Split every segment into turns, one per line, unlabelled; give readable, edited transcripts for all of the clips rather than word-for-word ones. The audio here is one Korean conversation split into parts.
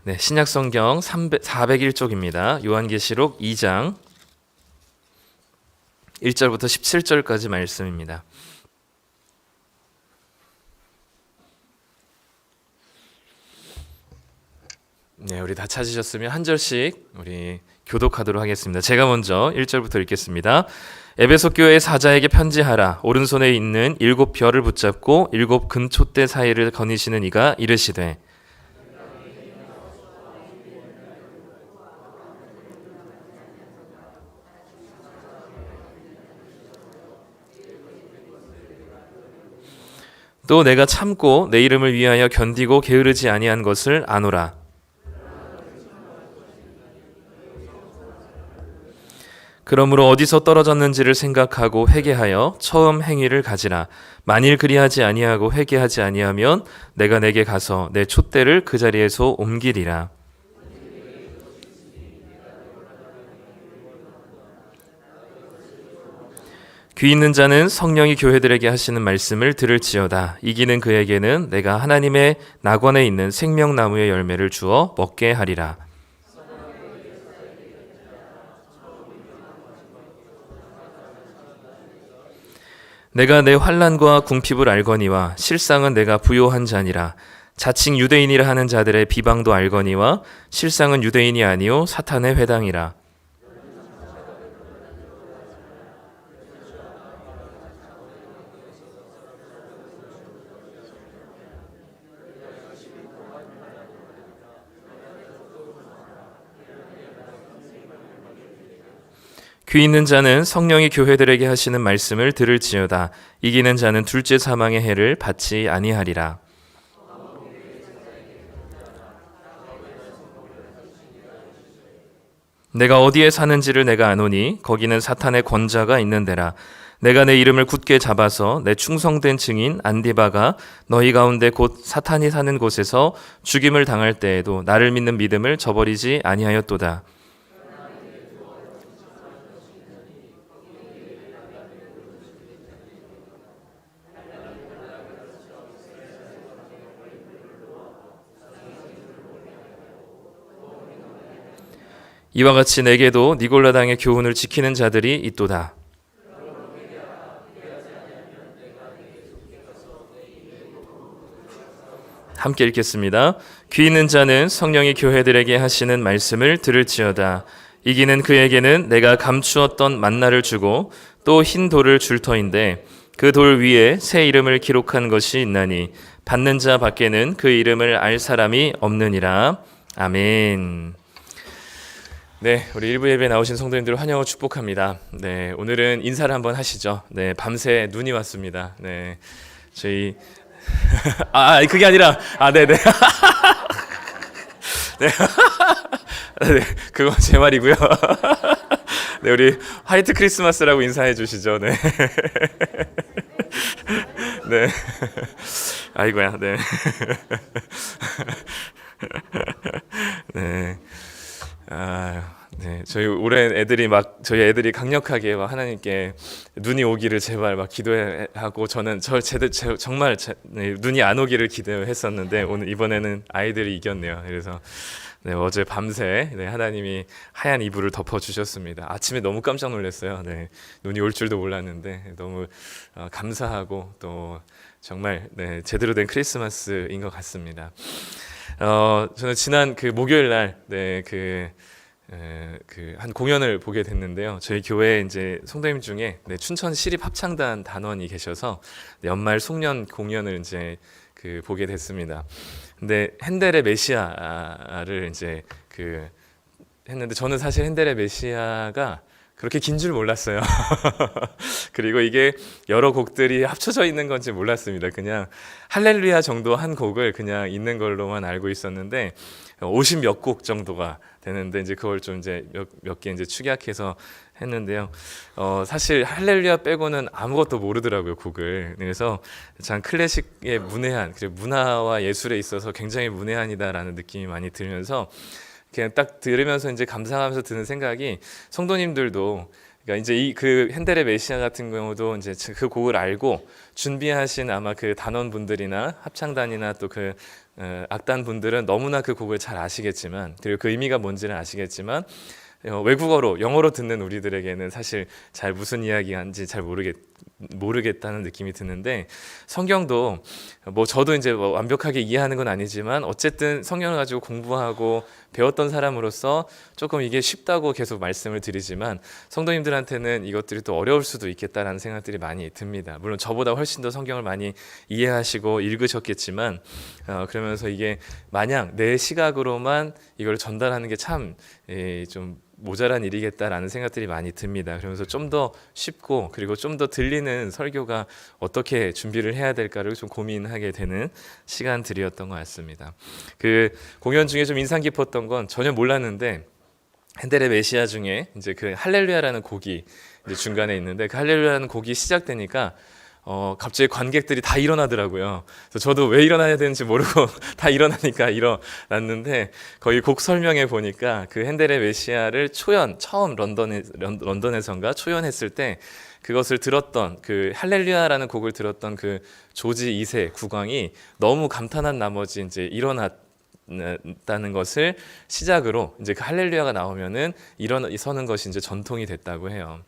네, 신약 성경 401쪽입니다. 요한계시록 2장 1절부터 17절까지 말씀입니다. 네, 우리 다 찾으셨으면 한 절씩 우리 교독하도록 하겠습니다. 제가 먼저 1절부터 읽겠습니다. 에베소 교회의 사자에게 편지하라. 오른손에 있는 7 별을 붙잡고 7 금촛대 사이를 거니시는 이가 이르시되 또 내가 참고 내 이름을 위하여 견디고 게으르지 아니한 것을 아노라. 그러므로 어디서 떨어졌는지를 생각하고 회개하여 처음 행위를 가지라. 만일 그리하지 아니하고 회개하지 아니하면 내가 내게 가서 내 촛대를 그 자리에서 옮기리라. 귀 있는 자는 성령이 교회들에게 하시는 말씀을 들을지어다. 이기는 그에게는 내가 하나님의 낙원에 있는 생명나무의 열매를 주어 먹게 하리라. 내가 내 환난과 궁핍을 알거니와 실상은 내가 부요한 자니라. 자칭 유대인이라 하는 자들의 비방도 알거니와 실상은 유대인이 아니요 사탄의 회당이라. 귀 있는 자는 성령이 교회들에게 하시는 말씀을 들을지어다. 이기는 자는 둘째 사망의 해를 받지 아니하리라. 내가 어디에 사는지를 내가 아노니 거기는 사탄의 권자가 있는 데라. 내가 내 이름을 굳게 잡아서 내 충성된 증인 안디바가 너희 가운데 곧 사탄이 사는 곳에서 죽임을 당할 때에도 나를 믿는 믿음을 저버리지 아니하였도다. 이와 같이 내게도 니골라당의 교훈을 지키는 자들이 있도다. 함께 읽겠습니다. 귀 있는 자는 성령이 교회들에게 하시는 말씀을 들을지어다. 이기는 그에게는 내가 감추었던 만나를 주고 또 흰 돌을 줄 터인데 그 돌 위에 새 이름을 기록한 것이 있나니 받는 자 밖에는 그 이름을 알 사람이 없느니라. 아멘. 네, 우리 일부 예배에 나오신 성도님들을 환영하고 축복합니다. 네, 오늘은 인사를 한번 하시죠. 네, 밤새 눈이 왔습니다. 네, 저희 그게 아니라 네네. 네, 네, 그거 제 말이고요. 네, 우리 화이트 크리스마스라고 인사해 주시죠. 네, 네, 아이고야, 네, 네. 네, 저희 애들이 강력하게 하나님께 눈이 오기를 제발 기도하고 저는 정말 눈이 안 오기를 기도했었는데 이번에는 아이들이 이겼네요. 그래서 네, 어제 밤새 하나님이 하얀 이불을 덮어 주셨습니다. 아침에 너무 깜짝 놀랐어요. 네, 눈이 올 줄도 몰랐는데 너무 감사하고 또 정말 제대로 된 크리스마스인 것 같습니다. 저는 지난 그 목요일 날 한 공연을 보게 됐는데요. 저희 교회 이제 성도님 중에 춘천 시립 합창단 단원이 계셔서 연말 송년 공연을 이제 보게 됐습니다. 근데 핸델의 메시아를 이제 했는데 저는 사실 핸델의 메시아가 그렇게 긴 줄 몰랐어요. 그리고 이게 여러 곡들이 합쳐져 있는 건지 몰랐습니다. 그냥 할렐루야 정도 한 곡을 그냥 있는 걸로만 알고 있었는데 50 몇 곡 정도가 되는데 이제 그걸 좀 이제 몇 개 이제 축약해서 했는데요. 사실 할렐루야 빼고는 아무것도 모르더라고요, 곡을. 그래서 참 클래식의 문외한, 그리고 문화와 예술에 있어서 굉장히 문외한이다라는 느낌이 많이 들면서 그냥 딱 들으면서 이제 감상하면서 드는 생각이 성도님들도 그러니까 이제 그 핸델의 메시아 같은 경우도 이제 그 곡을 알고 준비하신 아마 그 단원분들이나 합창단이나 또 악단 분들은 너무나 그 곡을 잘 아시겠지만, 그리고 그 의미가 뭔지는 아시겠지만, 외국어로 영어로 듣는 우리들에게는 사실 잘 무슨 이야기인지 잘 모르겠다는 느낌이 드는데, 성경도 뭐 저도 이제 뭐 완벽하게 이해하는 건 아니지만 어쨌든 성경을 가지고 공부하고 배웠던 사람으로서 조금 이게 쉽다고 계속 말씀을 드리지만, 성도님들한테는 이것들이 또 어려울 수도 있겠다라는 생각들이 많이 듭니다. 물론 저보다 훨씬 더 성경을 많이 이해하시고 읽으셨겠지만, 그러면서 이게 마냥 내 시각으로만 이걸 전달하는 게 참 좀 모자란 일이겠다라는 생각들이 많이 듭니다. 그러면서 좀 더 쉽고 그리고 좀 더 들리는 설교가 어떻게 준비를 해야 될까를 좀 고민하게 되는 시간들이었던 것 같습니다. 그 공연 중에 좀 인상 깊었던 건, 전혀 몰랐는데 핸델의 메시아 중에 이제 그 할렐루야라는 곡이 이제 중간에 있는데, 그 할렐루야라는 곡이 시작되니까 갑자기 관객들이 다 일어나더라고요. 그래서 저도 왜 일어나야 되는지 모르고 다 일어나니까 일어났는데, 거기 곡 설명에 보니까 그 핸델의 메시아를 처음 런던에선가 초연했을 때 그것을 들었던, 그 할렐루야라는 곡을 들었던 그 조지 2세 국왕이 너무 감탄한 나머지 이제 일어났다는 것을 시작으로 이제 그 할렐루야가 나오면은 서는 것이 이제 전통이 됐다고 해요.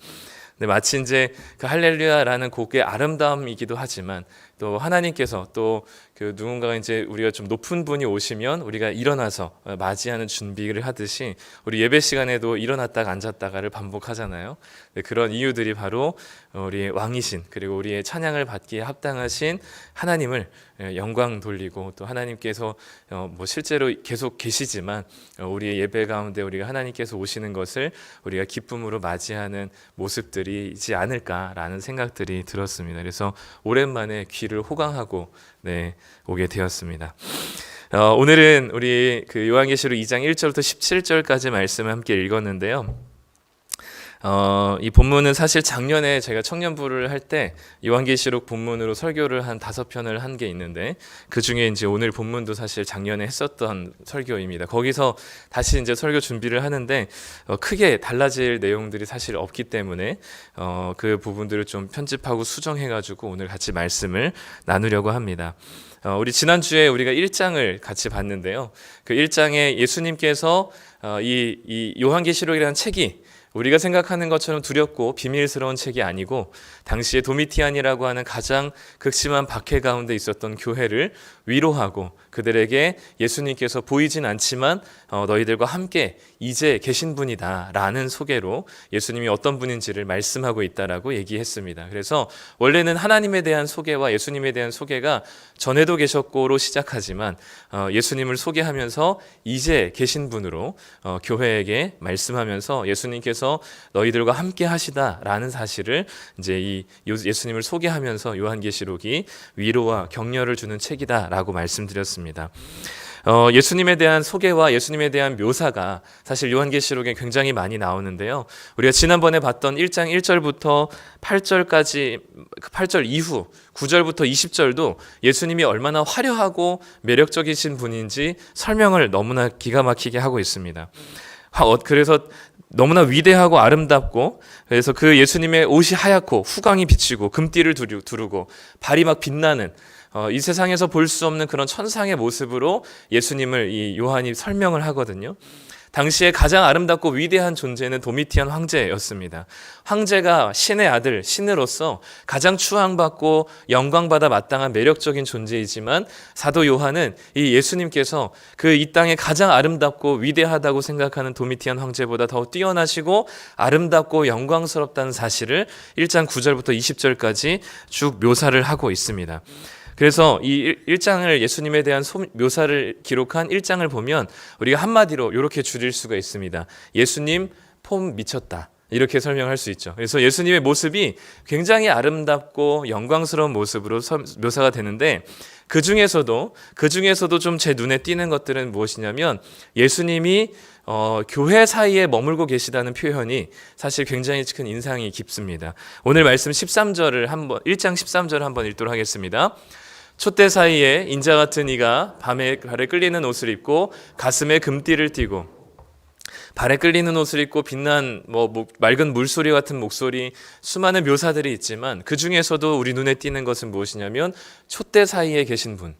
근데 마치 이제 그 할렐루야라는 곡의 아름다움이기도 하지만, 또 하나님께서 또 그 누군가가 이제 우리가 좀 높은 분이 오시면 우리가 일어나서 맞이하는 준비를 하듯이 우리 예배 시간에도 일어났다가 앉았다가를 반복하잖아요. 그런 이유들이 바로 우리의 왕이신, 그리고 우리의 찬양을 받기에 합당하신 하나님을 영광 돌리고, 또 하나님께서 뭐 실제로 계속 계시지만 우리의 예배 가운데 우리가 하나님께서 오시는 것을 우리가 기쁨으로 맞이하는 모습들이지 않을까라는 생각들이 들었습니다. 그래서 오랜만에 귀를 호강하고 오게 되었습니다. 오늘은 우리 그 요한계시록 2장 1절부터 17절까지 말씀을 함께 읽었는데요. 이 본문은 사실 작년에 제가 청년부를 할 때 요한계시록 본문으로 설교를 한 5편을 한 게 있는데, 그 중에 이제 오늘 본문도 사실 작년에 했었던 설교입니다. 거기서 다시 이제 설교 준비를 하는데 크게 달라질 내용들이 사실 없기 때문에 그 부분들을 좀 편집하고 수정해가지고 오늘 같이 말씀을 나누려고 합니다. 우리 지난주에 우리가 1장을 같이 봤는데요. 그 1장에 예수님께서 이 요한계시록이라는 책이 우리가 생각하는 것처럼 두렵고 비밀스러운 책이 아니고, 당시에 도미티안이라고 하는 가장 극심한 박해 가운데 있었던 교회를 위로하고 그들에게 예수님께서 보이진 않지만 너희들과 함께 이제 계신 분이다 라는 소개로 예수님이 어떤 분인지를 말씀하고 있다라고 얘기했습니다. 그래서 원래는 하나님에 대한 소개와 예수님에 대한 소개가 전에도 계셨고로 시작하지만 예수님을 소개하면서 이제 계신 분으로 교회에게 말씀하면서 예수님께서 너희들과 함께 하시다라는 사실을 이제 이 예수님을 소개하면서 요한계시록이 위로와 격려를 주는 책이다라고 말씀드렸습니다. 예수님에 대한 소개와 예수님에 대한 묘사가 사실 요한계시록에 굉장히 많이 나오는데요. 우리가 지난번에 봤던 1장 1절부터 8절까지, 8절 이후 9절부터 20절도 예수님이 얼마나 화려하고 매력적이신 분인지 설명을 너무나 기가 막히게 하고 있습니다. 그래서 너무나 위대하고 아름답고, 그래서 그 예수님의 옷이 하얗고 후광이 비치고 금띠를 두르고 발이 막 빛나는 이 세상에서 볼 수 없는 그런 천상의 모습으로 예수님을 이 요한이 설명을 하거든요. 당시에 가장 아름답고 위대한 존재는 도미티안 황제였습니다. 황제가 신의 아들, 신으로서 가장 추앙받고 영광받아 마땅한 매력적인 존재이지만, 사도 요한은 이 예수님께서 그 이 땅에 가장 아름답고 위대하다고 생각하는 도미티안 황제보다 더 뛰어나시고 아름답고 영광스럽다는 사실을 1장 9절부터 20절까지 쭉 묘사를 하고 있습니다. 그래서 이 1장을 예수님에 대한 묘사를 기록한 1장을 보면 우리가 한마디로 이렇게 줄일 수가 있습니다. 예수님 폼 미쳤다, 이렇게 설명할 수 있죠. 그래서 예수님의 모습이 굉장히 아름답고 영광스러운 모습으로 묘사가 되는데, 그 중에서도 좀 제 눈에 띄는 것들은 무엇이냐면, 예수님이 교회 사이에 머물고 계시다는 표현이 사실 굉장히 큰 인상이 깊습니다. 오늘 말씀 1장 13절을 한번 읽도록 하겠습니다. 촛대 사이에 인자 같은 이가 밤에 발에 끌리는 옷을 입고 가슴에 금띠를 띠고, 발에 끌리는 옷을 입고 빛난 맑은 물소리 같은 목소리, 수많은 묘사들이 있지만 그 중에서도 우리 눈에 띄는 것은 무엇이냐면 촛대 사이에 계신 분,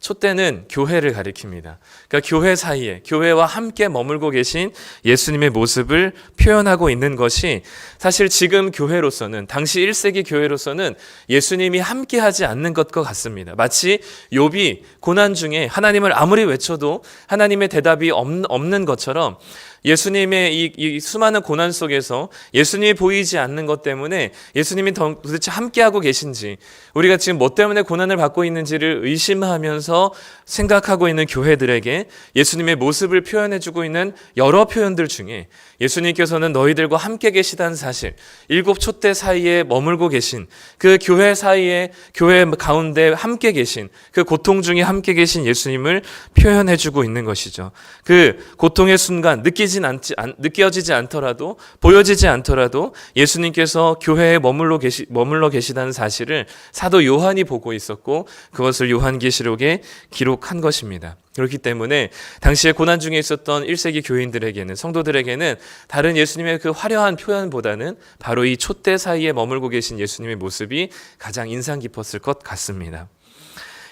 촛대는 교회를 가리킵니다. 그러니까 교회 사이에 교회와 함께 머물고 계신 예수님의 모습을 표현하고 있는 것이 사실 지금 교회로서는 당시 1세기 교회로서는 예수님이 함께하지 않는 것과 같습니다. 마치 욥이 고난 중에 하나님을 아무리 외쳐도 하나님의 대답이 없는 것처럼 예수님의 이 수많은 고난 속에서 예수님이 보이지 않는 것 때문에 예수님이 도대체 함께하고 계신지, 우리가 지금 뭐 때문에 고난을 받고 있는지를 의심하면서 생각하고 있는 교회들에게 예수님의 모습을 표현해주고 있는 여러 표현들 중에 예수님께서는 너희들과 함께 계시다는 사실, 7 촛대 사이에 머물고 계신 그 교회 사이에, 교회 가운데 함께 계신 그 고통 중에 함께 계신 예수님을 표현해주고 있는 것이죠. 그 고통의 순간 느껴지지 않더라도, 보여지지 않더라도 예수님께서 교회에 머물러 계시다는 사실을 사도 요한이 보고 있었고 그것을 요한계시록에 기록한 것입니다. 그렇기 때문에 당시에 고난 중에 있었던 1세기 교인들에게는, 성도들에게는 다른 예수님의 그 화려한 표현보다는 바로 이 촛대 사이에 머물고 계신 예수님의 모습이 가장 인상 깊었을 것 같습니다.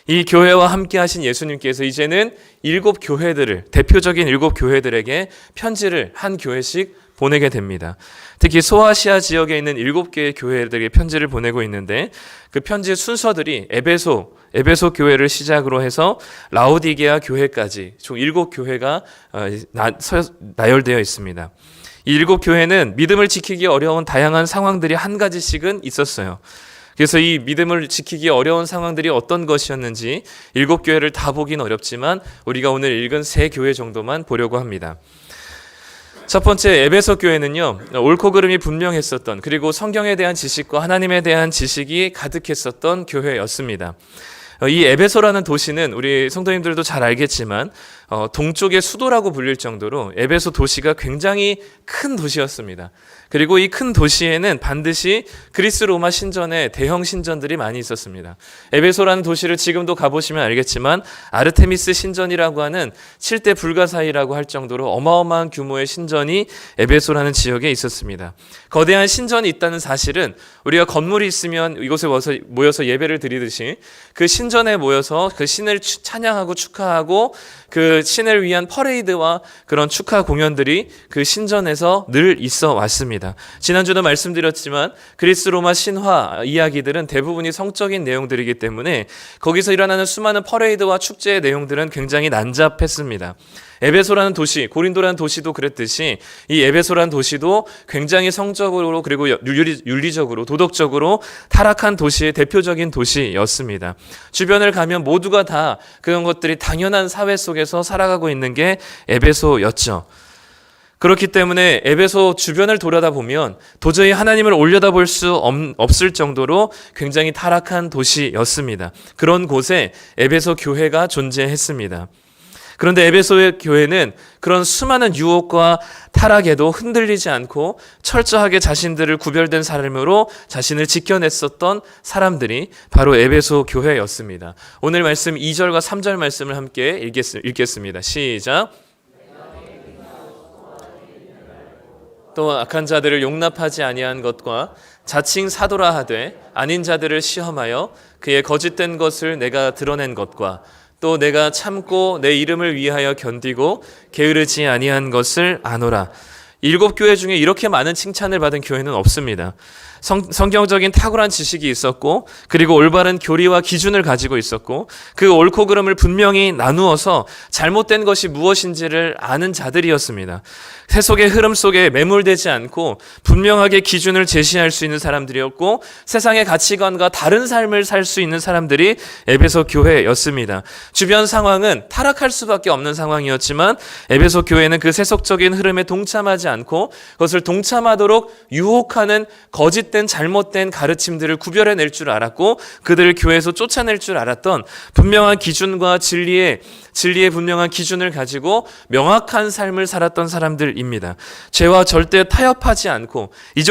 이 교회와 함께 하신 예수님께서 이제는 7 교회들을, 대표적인 7 교회들에게 편지를 한 교회씩 보내게 됩니다. 특히 소아시아 지역에 있는 7개의 교회들에게 편지를 보내고 있는데, 그 편지의 순서들이 에베소 교회를 시작으로 해서 라오디게아 교회까지 총 7 교회가 나열되어 있습니다. 이 7 교회는 믿음을 지키기 어려운 다양한 상황들이 한 가지씩은 있었어요. 그래서 이 믿음을 지키기 어려운 상황들이 어떤 것이었는지 7 교회를 다 보긴 어렵지만 우리가 오늘 읽은 3 교회 정도만 보려고 합니다. 첫 번째 에베소 교회는요, 옳고 그름이 분명했었던, 그리고 성경에 대한 지식과 하나님에 대한 지식이 가득했었던 교회였습니다. 이 에베소라는 도시는 우리 성도님들도 잘 알겠지만 동쪽의 수도라고 불릴 정도로 에베소 도시가 굉장히 큰 도시였습니다. 그리고 이 큰 도시에는 반드시 그리스 로마 신전의 대형 신전들이 많이 있었습니다. 에베소라는 도시를 지금도 가보시면 알겠지만 아르테미스 신전이라고 하는 7대 불가사의라고 할 정도로 어마어마한 규모의 신전이 에베소라는 지역에 있었습니다. 거대한 신전이 있다는 사실은 우리가 건물이 있으면 이곳에 모여서 예배를 드리듯이 그 신전에 모여서 그 신을 찬양하고 축하하고 그 신을 위한 퍼레이드와 그런 축하 공연들이 그 신전에서 늘 있어 왔습니다. 지난주도 말씀드렸지만 그리스 로마 신화 이야기들은 대부분이 성적인 내용들이기 때문에 거기서 일어나는 수많은 퍼레이드와 축제의 내용들은 굉장히 난잡했습니다. 에베소라는 도시, 고린도라는 도시도 그랬듯이 이 에베소라는 도시도 굉장히 성적으로 그리고 윤리적으로 도덕적으로 타락한 도시의 대표적인 도시였습니다. 주변을 가면 모두가 다 그런 것들이 당연한 사회 속에서 살아가고 있는 게 에베소였죠. 그렇기 때문에 에베소 주변을 돌아다보면 도저히 하나님을 올려다볼 수 없을 정도로 굉장히 타락한 도시였습니다. 그런 곳에 에베소 교회가 존재했습니다. 그런데 에베소의 교회는 그런 수많은 유혹과 타락에도 흔들리지 않고 철저하게 자신들을 구별된 삶으로 자신을 지켜냈었던 사람들이 바로 에베소 교회였습니다. 오늘 말씀 2절과 3절 말씀을 함께 읽겠습니다. 시작. 또 악한 자들을 용납하지 아니한 것과 자칭 사도라 하되 아닌 자들을 시험하여 그의 거짓된 것을 내가 드러낸 것과 또 내가 참고 내 이름을 위하여 견디고 게으르지 아니한 것을 아노라. 7 교회 중에 이렇게 많은 칭찬을 받은 교회는 없습니다. 성경적인 탁월한 지식이 있었고 그리고 올바른 교리와 기준을 가지고 있었고 그 옳고 그름을 분명히 나누어서 잘못된 것이 무엇인지를 아는 자들이었습니다. 세속의 흐름 속에 매몰되지 않고 분명하게 기준을 제시할 수 있는 사람들이었고 세상의 가치관과 다른 삶을 살 수 있는 사람들이 에베소 교회였습니다. 주변 상황은 타락할 수밖에 없는 상황이었지만 에베소 교회는 그 세속적인 흐름에 동참하지 않고 그것을 동참하도록 유혹하는 거짓된 잘못된 가르침들을 구별해낼 줄 알았고 그들을 교회에서 쫓아낼 줄 알았던 분명한 기준과 진리의 분명한 기준을 가지고 명확한 삶을 살았던 사람들입니다. 죄와 절대 타협하지 않고 이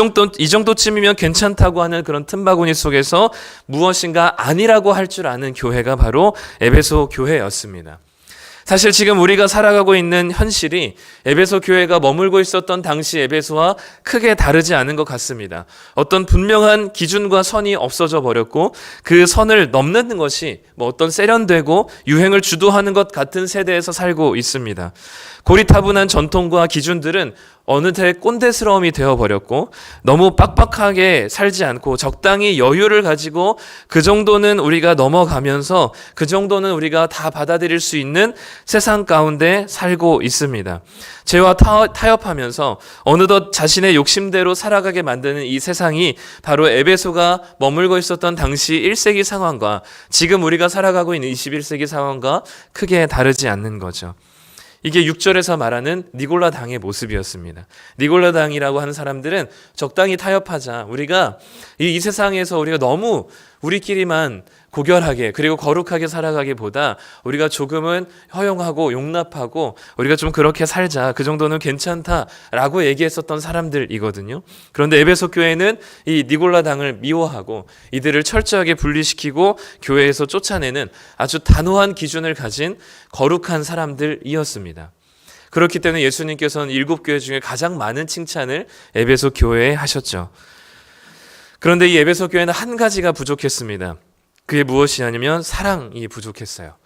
정도쯤이면 괜찮다고 하는 그런 틈바구니 속에서 무엇인가 아니라고 할 줄 아는 교회가 바로 에베소 교회였습니다. 사실 지금 우리가 살아가고 있는 현실이 에베소 교회가 머물고 있었던 당시 에베소와 크게 다르지 않은 것 같습니다. 어떤 분명한 기준과 선이 없어져 버렸고 그 선을 넘는 것이 어떤 세련되고 유행을 주도하는 것 같은 세대에서 살고 있습니다. 고리타분한 전통과 기준들은 어느새 꼰대스러움이 되어버렸고 너무 빡빡하게 살지 않고 적당히 여유를 가지고 그 정도는 우리가 넘어가면서 그 정도는 우리가 다 받아들일 수 있는 세상 가운데 살고 있습니다. 죄와 타협하면서 어느덧 자신의 욕심대로 살아가게 만드는 이 세상이 바로 에베소가 머물고 있었던 당시 1세기 상황과 지금 우리가 살아가고 있는 21세기 상황과 크게 다르지 않는 거죠. 이게 6절에서 말하는 니골라 당의 모습이었습니다. 니골라 당이라고 하는 사람들은 적당히 타협하자. 우리가 이 세상에서 우리가 너무 우리끼리만 고결하게 그리고 거룩하게 살아가기보다 우리가 조금은 허용하고 용납하고 우리가 좀 그렇게 살자. 그 정도는 괜찮다라고 얘기했었던 사람들이거든요. 그런데 에베소 교회는 이 니골라 당을 미워하고 이들을 철저하게 분리시키고 교회에서 쫓아내는 아주 단호한 기준을 가진 거룩한 사람들이었습니다. 그렇기 때문에 예수님께서는 7교회 중에 가장 많은 칭찬을 에베소 교회에 하셨죠. 그런데 이 에베소 교회는 한 가지가 부족했습니다. 그게 무엇이냐면 사랑이 부족했어요.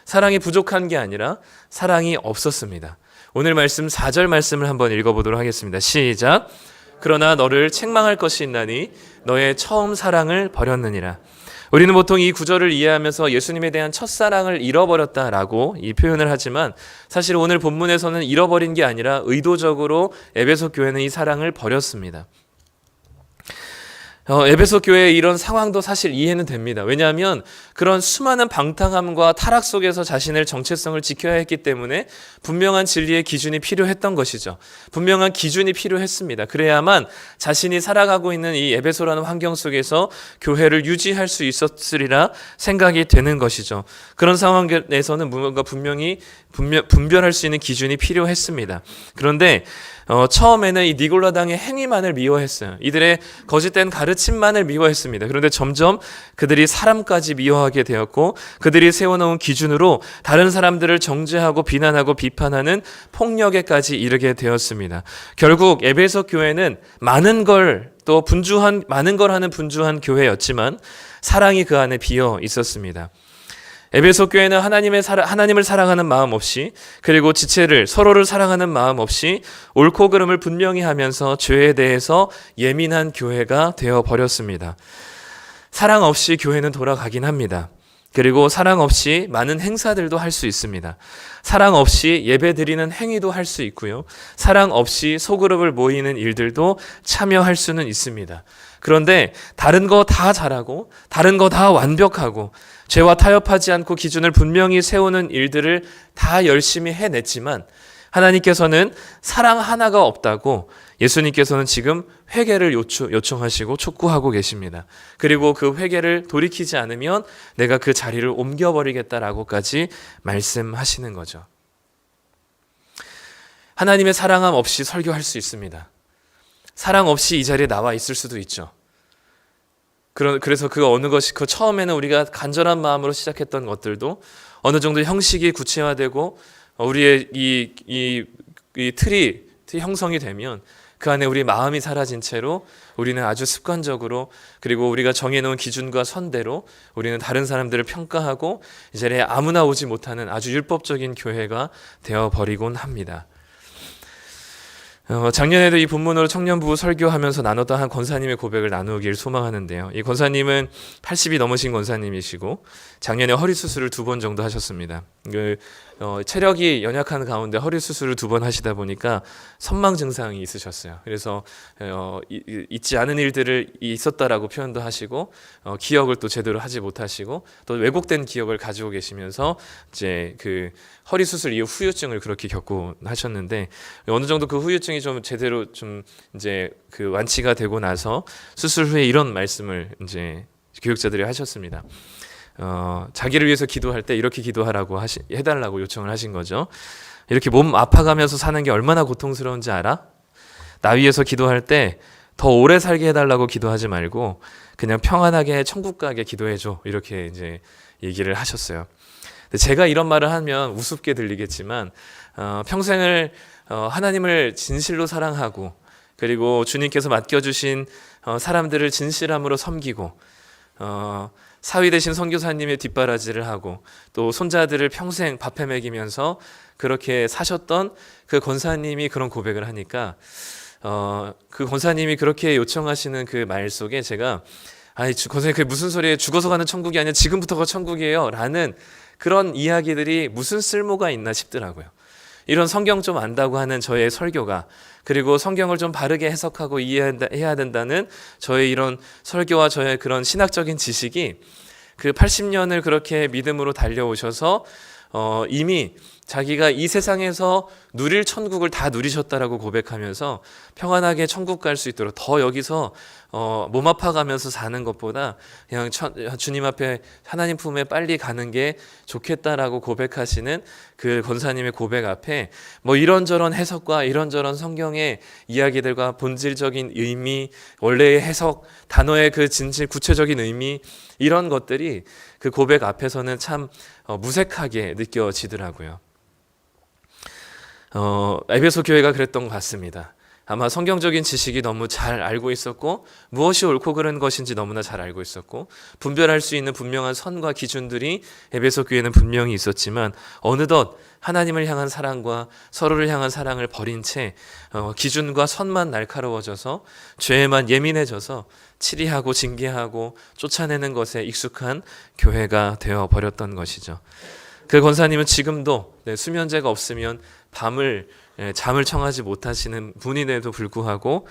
사랑이 부족한 게 아니라 사랑이 없었습니다. 오늘 말씀 4절 말씀을 한번 읽어보도록 하겠습니다. 시작. 그러나 너를 책망할 것이 있나니 너의 처음 사랑을 버렸느니라. 우리는 보통 이 구절을 이해하면서 예수님에 대한 첫사랑을 잃어버렸다라고 이 표현을 하지만 사실 오늘 본문에서는 잃어버린 게 아니라 의도적으로 에베소 교회는 이 사랑을 버렸습니다. 에베소 교회의 이런 상황도 사실 이해는 됩니다. 왜냐하면 그런 수많은 방탕함과 타락 속에서 자신의 정체성을 지켜야 했기 때문에 분명한 진리의 기준이 필요했던 것이죠. 분명한 기준이 필요했습니다. 그래야만 자신이 살아가고 있는 이 에베소라는 환경 속에서 교회를 유지할 수 있었으리라 생각이 되는 것이죠. 그런 상황에서는 뭔가 분명히 분별할 수 있는 기준이 필요했습니다. 그런데 처음에는 이 니골라 당의 행위만을 미워했어요. 이들의 거짓된 가르침만을 미워했습니다. 그런데 점점 그들이 사람까지 미워하게 되었고 그들이 세워놓은 기준으로 다른 사람들을 정죄하고 비난하고 비판하는 폭력에까지 이르게 되었습니다. 결국 에베소 교회는 많은 걸 하는 분주한 교회였지만 사랑이 그 안에 비어 있었습니다. 에베소 교회는 하나님을 사랑하는 마음 없이 그리고 지체를 서로를 사랑하는 마음 없이 옳고 그름을 분명히 하면서 죄에 대해서 예민한 교회가 되어버렸습니다. 사랑 없이 교회는 돌아가긴 합니다. 그리고 사랑 없이 많은 행사들도 할 수 있습니다. 사랑 없이 예배 드리는 행위도 할 수 있고요. 사랑 없이 소그룹을 모이는 일들도 참여할 수는 있습니다. 그런데 다른 거 다 잘하고 다른 거 다 완벽하고 죄와 타협하지 않고 기준을 분명히 세우는 일들을 다 열심히 해냈지만 하나님께서는 사랑 하나가 없다고 예수님께서는 지금 회개를 요청하시고 촉구하고 계십니다. 그리고 그 회개를 돌이키지 않으면 내가 그 자리를 옮겨버리겠다라고까지 말씀하시는 거죠. 하나님의 사랑함 없이 설교할 수 있습니다. 사랑 없이 이 자리에 나와 있을 수도 있죠. 그래서 그 어느 것이 처음에는 우리가 간절한 마음으로 시작했던 것들도 어느 정도 형식이 구체화되고 우리의 이 틀이 형성이 되면 그 안에 우리 마음이 사라진 채로 우리는 아주 습관적으로 그리고 우리가 정해놓은 기준과 선대로 우리는 다른 사람들을 평가하고 이 자리에 아무나 오지 못하는 아주 율법적인 교회가 되어버리곤 합니다. 작년에도 이 본문으로 청년부부 설교하면서 나눴던 한 권사님의 고백을 나누길 소망하는데요. 이 권사님은 80이 넘으신 권사님이시고 작년에 허리 수술을 2번 정도 하셨습니다. 체력이 연약한 가운데 허리 수술을 2번 하시다 보니까 선망 증상이 있으셨어요. 그래서 있지 않은 일들을 있었다라고 표현도 하시고 기억을 또 제대로 하지 못하시고 또 왜곡된 기억을 가지고 계시면서 이제 그 허리 수술 이후 후유증을 그렇게 겪고 하셨는데 어느 정도 그 후유증이 좀 제대로 좀 이제 그 완치가 되고 나서 수술 후에 이런 말씀을 이제 교육자들이 하셨습니다. 자기를 위해서 기도할 때 이렇게 기도하라고 해달라고 요청을 하신 거죠. 이렇게 몸 아파가면서 사는 게 얼마나 고통스러운지 알아? 나 위해서 기도할 때 더 오래 살게 해달라고 기도하지 말고 그냥 평안하게 천국 가게 기도해줘. 이렇게 이제 얘기를 하셨어요. 제가 이런 말을 하면 우습게 들리겠지만 평생을 하나님을 진실로 사랑하고 그리고 주님께서 맡겨주신 사람들을 진실함으로 섬기고 사위 되신 선교사님의 뒷바라지를 하고 또 손자들을 평생 밥해 먹이면서 그렇게 사셨던 그 권사님이 그런 고백을 하니까 그 권사님이 그렇게 요청하시는 그 말 속에 제가 아니 권사님 그게 무슨 소리예요? 죽어서 가는 천국이 아니라 지금부터가 천국이에요 라는 그런 이야기들이 무슨 쓸모가 있나 싶더라고요. 이런 성경 좀 안다고 하는 저의 설교가 그리고 성경을 좀 바르게 해석하고 이해해야 된다는 저의 이런 설교와 저의 그런 신학적인 지식이 그 80년을 그렇게 믿음으로 달려오셔서 이미 자기가 이 세상에서 누릴 천국을 다 누리셨다라고 고백하면서 평안하게 천국 갈 수 있도록 더 여기서 몸 아파가면서 사는 것보다 그냥 주님 앞에 하나님 품에 빨리 가는 게 좋겠다라고 고백하시는 그 권사님의 고백 앞에 뭐 이런저런 해석과 이런저런 성경의 이야기들과 본질적인 의미, 원래의 해석, 단어의 그 진실 구체적인 의미 이런 것들이 그 고백 앞에서는 참 무색하게 느껴지더라고요. 에베소 교회가 그랬던 것 같습니다. 아마 성경적인 지식이 너무 잘 알고 있었고 무엇이 옳고 그른 것인지 너무나 잘 알고 있었고 분별할 수 있는 분명한 선과 기준들이 에베소 교회는 분명히 있었지만 어느덧 하나님을 향한 사랑과 서로를 향한 사랑을 버린 채 기준과 선만 날카로워져서 죄에만 예민해져서 치리하고 징계하고 쫓아내는 것에 익숙한 교회가 되어버렸던 것이죠. 그 권사님은 지금도 수면제가 없으면 잠을 청하지 못하시는 분인데도 불구하고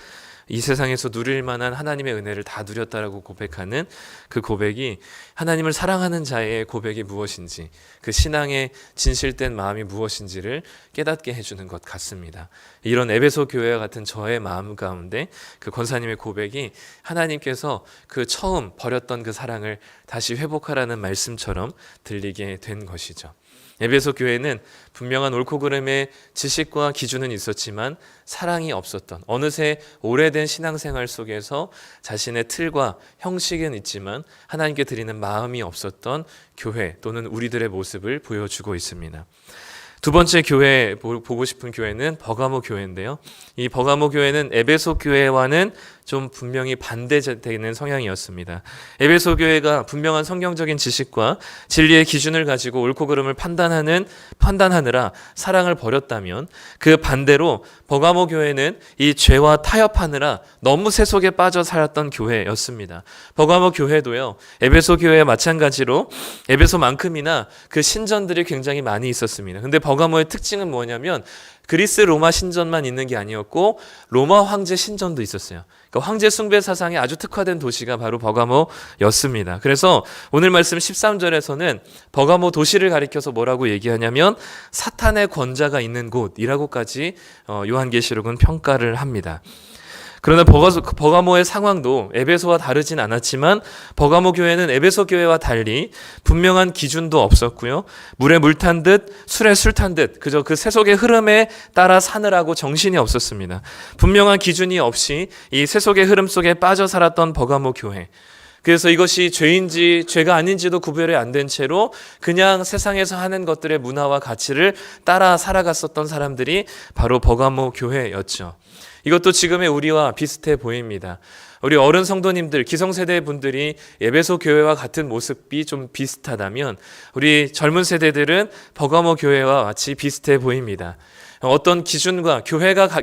이 세상에서 누릴 만한 하나님의 은혜를 다 누렸다라고 고백하는 그 고백이 하나님을 사랑하는 자의 고백이 무엇인지 그 신앙의 진실된 마음이 무엇인지를 깨닫게 해주는 것 같습니다. 이런 에베소 교회와 같은 저의 마음 가운데 그 권사님의 고백이 하나님께서 그 처음 버렸던 그 사랑을 다시 회복하라는 말씀처럼 들리게 된 것이죠. 에베소 교회는 분명한 옳고 그름의 지식과 기준은 있었지만 사랑이 없었던 어느새 오래된 신앙생활 속에서 자신의 틀과 형식은 있지만 하나님께 드리는 마음이 없었던 교회 또는 우리들의 모습을 보여주고 있습니다. 두 번째 교회 보고 싶은 교회는 버가모 교회인데요. 이 버가모 교회는 에베소 교회와는 좀 분명히 반대되는 성향이었습니다. 에베소 교회가 분명한 성경적인 지식과 진리의 기준을 가지고 옳고 그름을 판단하느라 사랑을 버렸다면 그 반대로 버가모 교회는 이 죄와 타협하느라 너무 세속에 빠져 살았던 교회였습니다. 버가모 교회도요. 에베소 교회와 마찬가지로 에베소만큼이나 그 신전들이 굉장히 많이 있었습니다. 근데 버가모의 특징은 뭐냐면 그리스 로마 신전만 있는 게 아니었고 로마 황제 신전도 있었어요. 그러니까 황제 숭배 사상에 아주 특화된 도시가 바로 버가모였습니다. 그래서 오늘 말씀 13절에서는 버가모 도시를 가리켜서 뭐라고 얘기하냐면 사탄의 권자가 있는 곳이라고까지 요한계시록은 평가를 합니다. 그러나 버가모의 상황도 에베소와 다르진 않았지만 버가모 교회는 에베소 교회와 달리 분명한 기준도 없었고요. 물에 물 탄 듯 술에 술 탄 듯 그저 그 세속의 흐름에 따라 사느라고 정신이 없었습니다. 분명한 기준이 없이 이 세속의 흐름 속에 빠져 살았던 버가모 교회. 그래서 이것이 죄인지 죄가 아닌지도 구별이 안 된 채로 그냥 세상에서 하는 것들의 문화와 가치를 따라 살아갔었던 사람들이 바로 버가모 교회였죠. 이것도 지금의 우리와 비슷해 보입니다. 우리 어른 성도님들, 기성세대 분들이 에베소 교회와 같은 모습이 좀 비슷하다면 우리 젊은 세대들은 버가모 교회와 마치 비슷해 보입니다. 어떤 기준과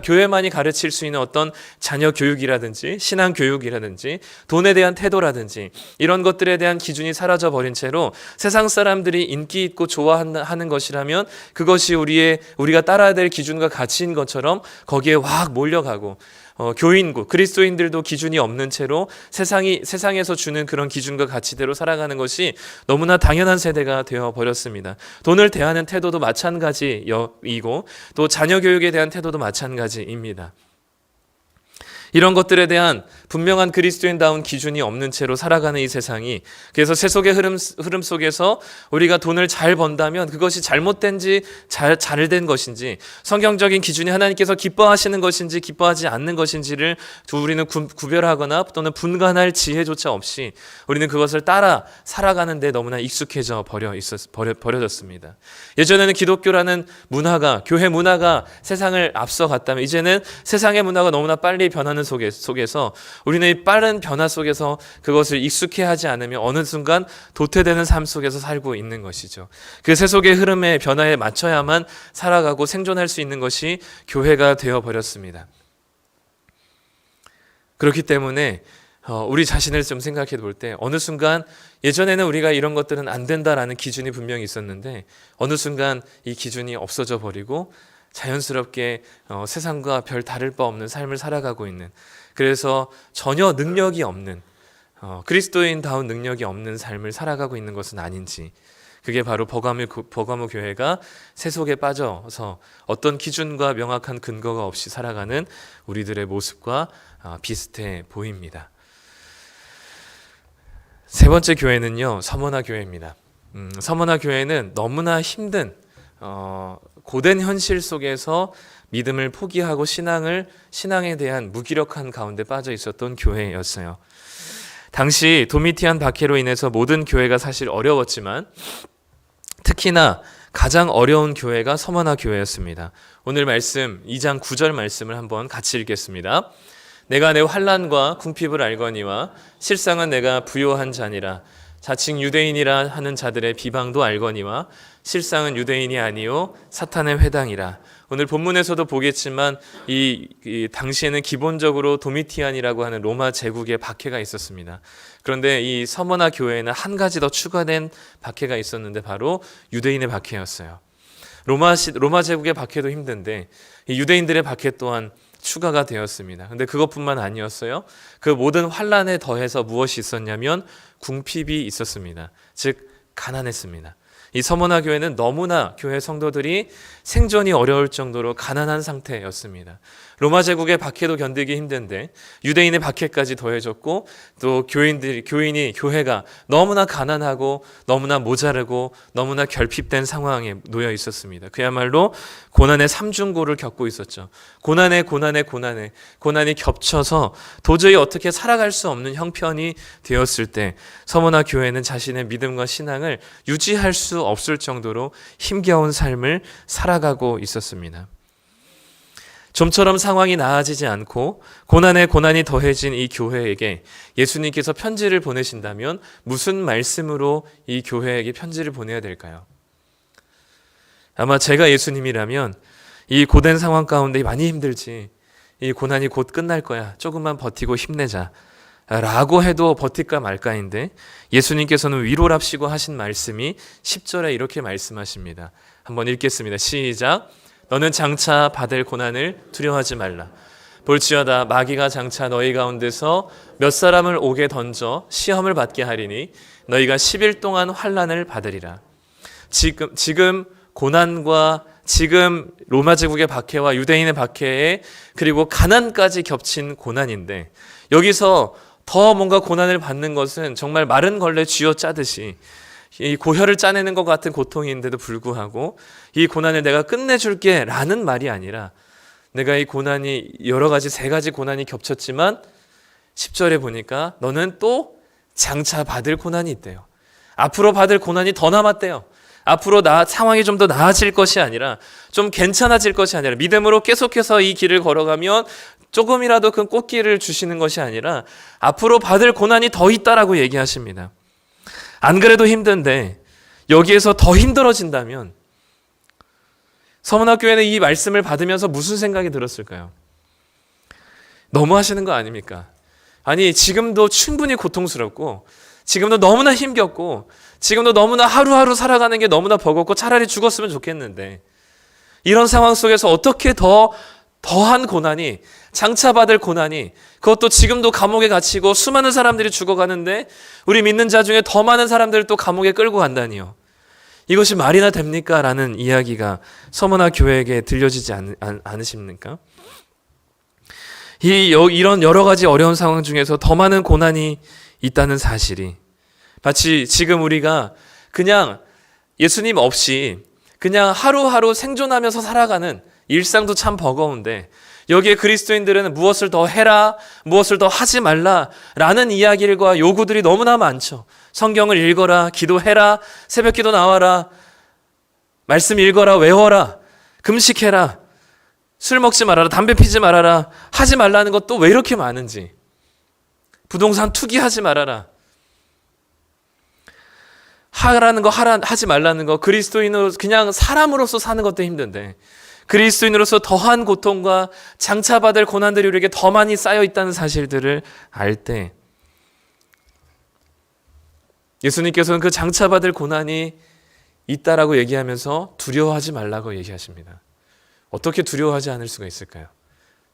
교회만이 가르칠 수 있는 어떤 자녀 교육이라든지 신앙 교육이라든지 돈에 대한 태도라든지 이런 것들에 대한 기준이 사라져 버린 채로 세상 사람들이 인기 있고 좋아하는 것이라면 그것이 우리가 따라야 될 기준과 가치인 것처럼 거기에 확 몰려가고 교인고 그리스도인들도 기준이 없는 채로 세상에서 주는 그런 기준과 가치대로 살아가는 것이 너무나 당연한 세대가 되어버렸습니다. 돈을 대하는 태도도 마찬가지이고 또 자녀 교육에 대한 태도도 마찬가지입니다. 이런 것들에 대한 분명한 그리스도인다운 기준이 없는 채로 살아가는 이 세상이, 그래서 세속의 흐름 속에서 우리가 돈을 잘 번다면 그것이 잘못된지 잘된 것인지, 성경적인 기준이 하나님께서 기뻐하시는 것인지 기뻐하지 않는 것인지를 우리는 구별하거나 또는 분간할 지혜조차 없이 우리는 그것을 따라 살아가는 데 너무나 익숙해져 버려졌습니다. 예전에는 기독교라는 문화가, 교회 문화가 세상을 앞서갔다면 이제는 세상의 문화가 너무나 빨리 변하는 속에서 우리는 이 빠른 변화 속에서 그것을 익숙해하지 않으면 어느 순간 도태되는 삶 속에서 살고 있는 것이죠. 그 세속의 흐름에 변화에 맞춰야만 살아가고 생존할 수 있는 것이 교회가 되어버렸습니다. 그렇기 때문에 우리 자신을 좀 생각해 볼 때 어느 순간, 예전에는 우리가 이런 것들은 안 된다라는 기준이 분명히 있었는데 어느 순간 이 기준이 없어져 버리고 자연스럽게 세상과 별 다를 바 없는 삶을 살아가고 있는, 그래서 전혀 능력이 없는, 그리스도인다운 능력이 없는 삶을 살아가고 있는 것은 아닌지, 그게 바로 버가모 교회가 세속에 빠져서 어떤 기준과 명확한 근거가 없이 살아가는 우리들의 모습과 비슷해 보입니다. 세 번째 교회는요, 서머나 교회입니다. 서머나 교회는 너무나 힘든 고된 현실 속에서 믿음을 포기하고 신앙에 대한 무기력한 가운데 빠져 있었던 교회였어요. 당시 도미티안 박해로 인해서 모든 교회가 사실 어려웠지만 특히나 가장 어려운 교회가 서머나 교회였습니다. 오늘 말씀 2장 9절 말씀을 한번 같이 읽겠습니다. 내가 내 환난과 궁핍을 알거니와 실상은 내가 부요한 자니라. 자칭 유대인이라 하는 자들의 비방도 알거니와 실상은 유대인이 아니요 사탄의 회당이라. 오늘 본문에서도 보겠지만 이 당시에는 기본적으로 도미티안이라고 하는 로마 제국의 박해가 있었습니다. 그런데 이 서머나 교회에는 한 가지 더 추가된 박해가 있었는데 바로 유대인의 박해였어요. 로마 제국의 박해도 힘든데 이 유대인들의 박해 또한 추가가 되었습니다. 근데 그것뿐만 아니었어요. 그 모든 환난에 더해서 무엇이 있었냐면 궁핍이 있었습니다. 즉 가난했습니다. 이 서머나 교회는 너무나 교회 성도들이 생존이 어려울 정도로 가난한 상태였습니다. 로마 제국의 박해도 견디기 힘든데 유대인의 박해까지 더해졌고 또 교회가 너무나 가난하고 너무나 모자르고 너무나 결핍된 상황에 놓여 있었습니다. 그야말로 고난의 삼중고를 겪고 있었죠. 고난이 겹쳐서 도저히 어떻게 살아갈 수 없는 형편이 되었을 때 서머나 교회는 자신의 믿음과 신앙을 유지할 수 없을 정도로 힘겨운 삶을 살아가고 있었습니다. 좀처럼 상황이 나아지지 않고 고난에 고난이 더해진 이 교회에게 예수님께서 편지를 보내신다면 무슨 말씀으로 이 교회에게 편지를 보내야 될까요? 아마 제가 예수님이라면 이 고된 상황 가운데 많이 힘들지, 이 고난이 곧 끝날 거야, 조금만 버티고 힘내자 라고 해도 버틸까 말까인데 예수님께서는 위로랍시고 하신 말씀이 10절에 이렇게 말씀하십니다. 한번 읽겠습니다. 시작. 너는 장차 받을 고난을 두려워하지 말라. 볼지어다 마귀가 장차 너희 가운데서 몇 사람을 옥에 던져 시험을 받게 하리니 너희가 10일 동안 환난을 받으리라. 지금 고난과 지금 로마 제국의 박해와 유대인의 박해에 그리고 가난까지 겹친 고난인데 여기서 더 뭔가 고난을 받는 것은 정말 마른 걸레 쥐어 짜듯이 이 고혈을 짜내는 것 같은 고통인데도 불구하고 이 고난을 내가 끝내줄게 라는 말이 아니라 내가 이 고난이 여러 가지 3가지 고난이 겹쳤지만 10절에 보니까 너는 또 장차 받을 고난이 있대요. 앞으로 받을 고난이 더 남았대요. 앞으로 상황이 좀 더 나아질 것이 아니라 좀 괜찮아질 것이 아니라 믿음으로 계속해서 이 길을 걸어가면 조금이라도 그 꽃길을 주시는 것이 아니라 앞으로 받을 고난이 더 있다라고 얘기하십니다. 안 그래도 힘든데 여기에서 더 힘들어진다면 서머나 교회는 이 말씀을 받으면서 무슨 생각이 들었을까요? 너무 하시는 거 아닙니까? 아니 지금도 충분히 고통스럽고 지금도 너무나 힘겹고 지금도 너무나 하루하루 살아가는 게 너무나 버겁고 차라리 죽었으면 좋겠는데 이런 상황 속에서 어떻게 더한 고난이, 장차 받을 고난이, 그것도 지금도 감옥에 갇히고 수많은 사람들이 죽어가는데 우리 믿는 자 중에 더 많은 사람들을 또 감옥에 끌고 간다니요. 이것이 말이나 됩니까? 라는 이야기가 서머나 교회에게 들려지지 않으십니까? 이런 여러 가지 어려운 상황 중에서 더 많은 고난이 있다는 사실이, 마치 지금 우리가 그냥 예수님 없이 그냥 하루하루 생존하면서 살아가는 일상도 참 버거운데, 여기에 그리스도인들은 무엇을 더 해라, 무엇을 더 하지 말라 라는 이야기들과 요구들이 너무나 많죠. 성경을 읽어라, 기도해라, 새벽기도 나와라, 말씀 읽어라, 외워라, 금식해라, 술 먹지 말아라, 담배 피지 말아라, 하지 말라는 것도 왜 이렇게 많은지, 부동산 투기하지 말아라, 하라는 거 하지 말라는 거, 그리스도인으로 그냥 사람으로서 사는 것도 힘든데 그리스도인으로서 더한 고통과 장차받을 고난들이 우리에게 더 많이 쌓여 있다는 사실들을 알 때, 예수님께서는 그 장차받을 고난이 있다라고 얘기하면서 두려워하지 말라고 얘기하십니다. 어떻게 두려워하지 않을 수가 있을까요?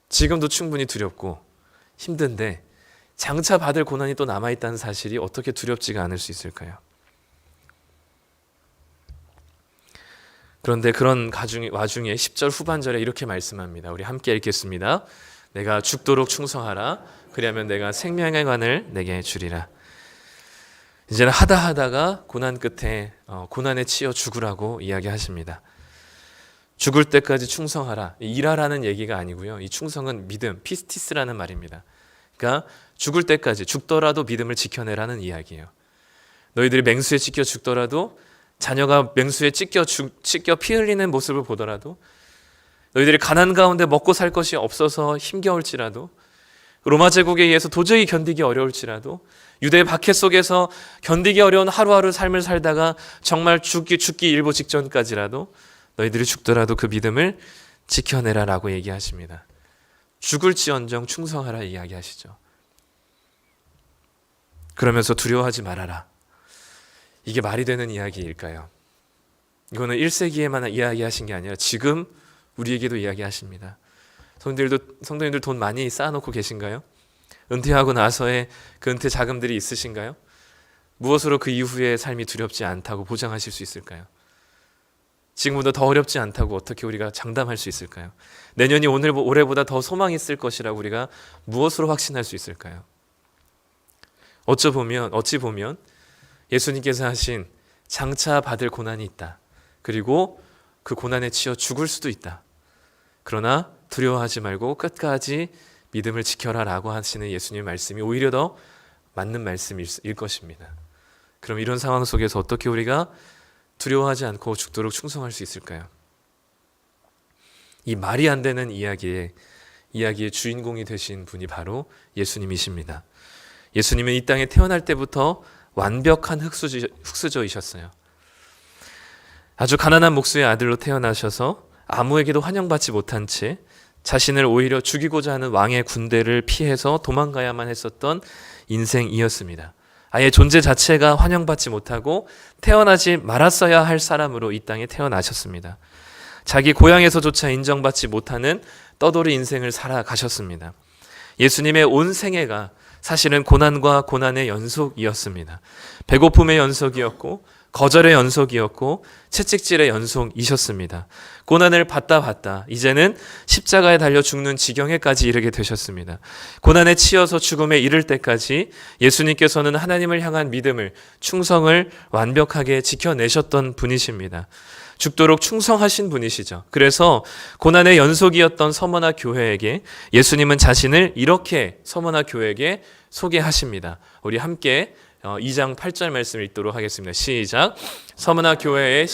지금도 충분히 두렵고 힘든데 장차받을 고난이 또 남아있다는 사실이 어떻게 두렵지가 않을 수 있을까요? 그런데 그런 와중에 10절 후반절에 이렇게 말씀합니다. 우리 함께 읽겠습니다. 내가 죽도록 충성하라. 그리하면 내가 생명의 관을 내게 주리라. 이제는 하다가 고난 끝에 고난에 치여 죽으라고 이야기하십니다. 죽을 때까지 충성하라. 일하라는 얘기가 아니고요. 이 충성은 믿음, 피스티스라는 말입니다. 그러니까 죽을 때까지, 죽더라도 믿음을 지켜내라는 이야기예요. 너희들이 맹수에 찢겨 죽더라도, 자녀가 맹수에 찢겨 피 흘리는 모습을 보더라도, 너희들이 가난 가운데 먹고 살 것이 없어서 힘겨울지라도, 로마 제국에 의해서 도저히 견디기 어려울지라도, 유대의 박해 속에서 견디기 어려운 하루하루 삶을 살다가 정말 죽기 일보 직전까지라도 너희들이 죽더라도 그 믿음을 지켜내라라고 얘기하십니다. 죽을지언정 충성하라 이야기하시죠. 그러면서 두려워하지 말아라. 이게 말이 되는 이야기일까요? 이거는 1세기에만 이야기하신 게 아니라 지금 우리에게도 이야기하십니다. 성도님들 돈 많이 쌓아놓고 계신가요? 은퇴하고 나서의 그 은퇴 자금들이 있으신가요? 무엇으로 그 이후의 삶이 두렵지 않다고 보장하실 수 있을까요? 지금보다 더 어렵지 않다고 어떻게 우리가 장담할 수 있을까요? 내년이 올해보다 더 소망이 있을 것이라고 우리가 무엇으로 확신할 수 있을까요? 어찌 보면 예수님께서 하신 장차 받을 고난이 있다. 그리고 그 고난에 치여 죽을 수도 있다. 그러나 두려워하지 말고 끝까지 믿음을 지켜라 라고 하시는 예수님의 말씀이 오히려 더 맞는 말씀일 것입니다. 그럼 이런 상황 속에서 어떻게 우리가 두려워하지 않고 죽도록 충성할 수 있을까요? 이 말이 안 되는 이야기의 주인공이 되신 분이 바로 예수님이십니다. 예수님은 이 땅에 태어날 때부터 완벽한 흙수저이셨어요. 아주 가난한 목수의 아들로 태어나셔서 아무에게도 환영받지 못한 채 자신을 오히려 죽이고자 하는 왕의 군대를 피해서 도망가야만 했었던 인생이었습니다. 아예 존재 자체가 환영받지 못하고 태어나지 말았어야 할 사람으로 이 땅에 태어나셨습니다. 자기 고향에서조차 인정받지 못하는 떠돌이 인생을 살아가셨습니다. 예수님의 온 생애가 사실은 고난과 고난의 연속이었습니다. 배고픔의 연속이었고 거절의 연속이었고 채찍질의 연속이셨습니다. 고난을 받다 이제는 십자가에 달려 죽는 지경에까지 이르게 되셨습니다. 고난에 치여서 죽음에 이를 때까지 예수님께서는 하나님을 향한 믿음을, 충성을 완벽하게 지켜내셨던 분이십니다. 죽도록 충성하신 분이시죠. 그래서 고난의 연속이었던 서머나 교회에게 예수님은 자신을 이렇게 서머나 교회에게 소개하십니다. 우리 함께 2장 8절 말씀을 읽도록 하겠습니다. 시작. 서머나 교회의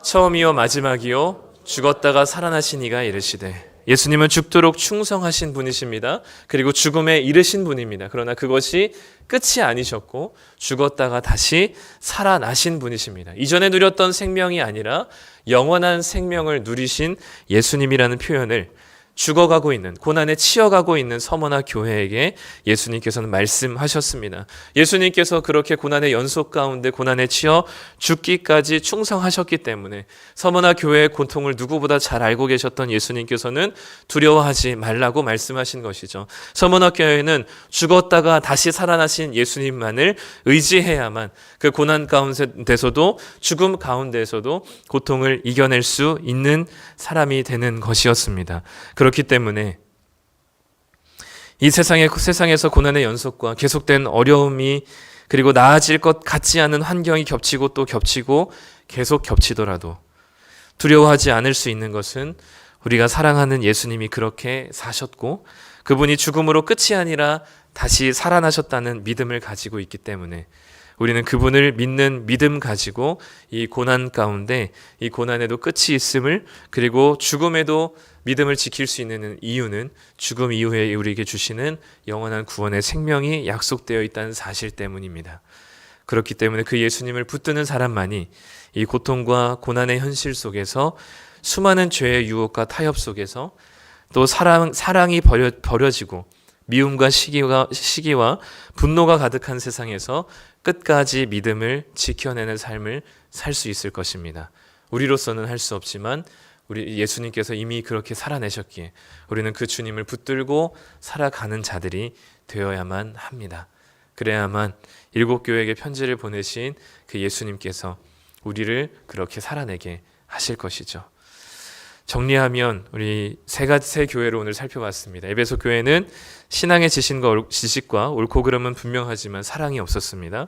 처음이요 마지막이요 죽었다가 살아나신 이가 이르시되. 예수님은 죽도록 충성하신 분이십니다. 그리고 죽음에 이르신 분입니다. 그러나 그것이 끝이 아니셨고 죽었다가 다시 살아나신 분이십니다. 이전에 누렸던 생명이 아니라 영원한 생명을 누리신 예수님이라는 표현을 죽어가고 있는, 고난에 치여가고 있는 서머나 교회에게 예수님께서는 말씀하셨습니다. 예수님께서 그렇게 고난의 연속 가운데 고난에 치여 죽기까지 충성하셨기 때문에 서머나 교회의 고통을 누구보다 잘 알고 계셨던 예수님께서는 두려워하지 말라고 말씀하신 것이죠. 서머나 교회는 죽었다가 다시 살아나신 예수님만을 의지해야만 그 고난 가운데서도 죽음 가운데서도 고통을 이겨낼 수 있는 사람이 되는 것이었습니다. 그렇기 때문에 이 세상에서 고난의 연속과 계속된 어려움이 그리고 나아질 것 같지 않은 환경이 겹치고 또 겹치고 계속 겹치더라도 두려워하지 않을 수 있는 것은 우리가 사랑하는 예수님이 그렇게 사셨고 그분이 죽음으로 끝이 아니라 다시 살아나셨다는 믿음을 가지고 있기 때문에 우리는 그분을 믿는 믿음 가지고 이 고난 가운데 이 고난에도 끝이 있음을 그리고 죽음에도 믿음을 지킬 수 있는 이유는 죽음 이후에 우리에게 주시는 영원한 구원의 생명이 약속되어 있다는 사실 때문입니다. 그렇기 때문에 그 예수님을 붙드는 사람만이 이 고통과 고난의 현실 속에서 수많은 죄의 유혹과 타협 속에서 또 사랑이 버려지고 미움과 시기와 분노가 가득한 세상에서 끝까지 믿음을 지켜내는 삶을 살 수 있을 것입니다. 우리로서는 할 수 없지만 우리 예수님께서 이미 그렇게 살아내셨기에 우리는 그 주님을 붙들고 살아가는 자들이 되어야만 합니다. 그래야만 일곱 교회에게 편지를 보내신 그 예수님께서 우리를 그렇게 살아내게 하실 것이죠. 정리하면 우리 세 교회를 오늘 살펴봤습니다. 에베소 교회는 신앙의 지식과 옳고 그름은 분명하지만 사랑이 없었습니다.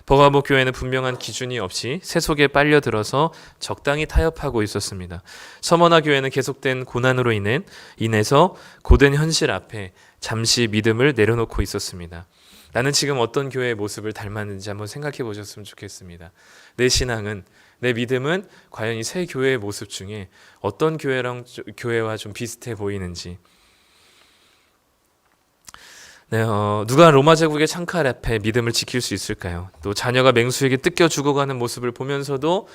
버가모 교회는 분명한 기준이 없이 세속에 빨려들어서 적당히 타협하고 있었습니다. 서머나 교회는 계속된 고난으로 인해서 고된 현실 앞에 잠시 믿음을 내려놓고 있었습니다. 나는 지금 어떤 교회의 모습을 닮았는지 한번 생각해 보셨으면 좋겠습니다. 내 신앙은 내 믿음은 과연 이 세 교회의 모습 중에 어떤 교회와 좀 비슷해 보이는지. 누가 로마 제국의 창칼 앞에 믿음을 지킬 수 있을까요? 또 자녀가 맹수에게 뜯겨 죽어가는 모습을 보면서도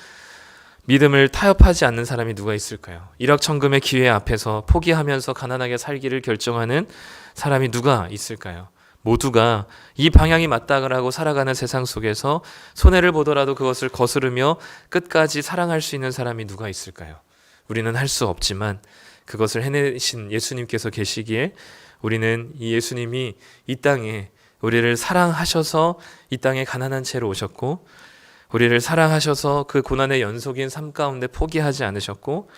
믿음을 타협하지 않는 사람이 누가 있을까요? 일확천금의 기회 앞에서 포기하면서 가난하게 살기를 결정하는 사람이 누가 있을까요? 모두가 이 방향이 맞다라고 살아가는 세상 속에서 손해를 보더라도 그것을 거스르며 끝까지 사랑할 수 있는 사람이 누가 있을까요? 우리는 할 수 없지만 그것을 해내신 예수님께서 계시기에 우리는 이 예수님이 이 땅에 우리를 사랑하셔서 이 땅에 가난한 채로 오셨고 우리를 사랑하셔서 그 고난의 연속인 삶 가운데 포기하지 않으셨고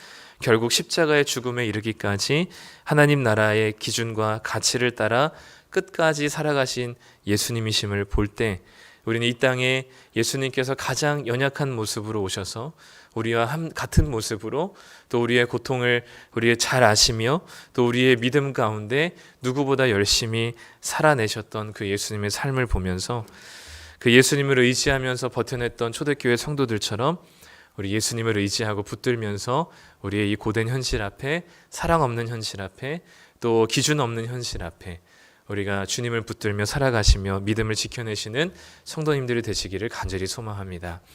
결국 십자가의 죽음에 이르기까지 하나님 나라의 기준과 가치를 따라 끝까지 살아가신 예수님이심을 볼 때 우리는 이 땅에 예수님께서 가장 연약한 모습으로 오셔서 우리와 같은 모습으로 또 우리의 고통을 우리의 잘 아시며 또 우리의 믿음 가운데 누구보다 열심히 살아내셨던 그 예수님의 삶을 보면서 그 예수님을 의지하면서 버텨냈던 초대교회 성도들처럼 우리 예수님을 의지하고 붙들면서 우리의 이 고된 현실 앞에 사랑 없는 현실 앞에 또 기준 없는 현실 앞에 우리가 주님을 붙들며 살아가시며 믿음을 지켜내시는 성도님들이 되시기를 간절히 소망합니다.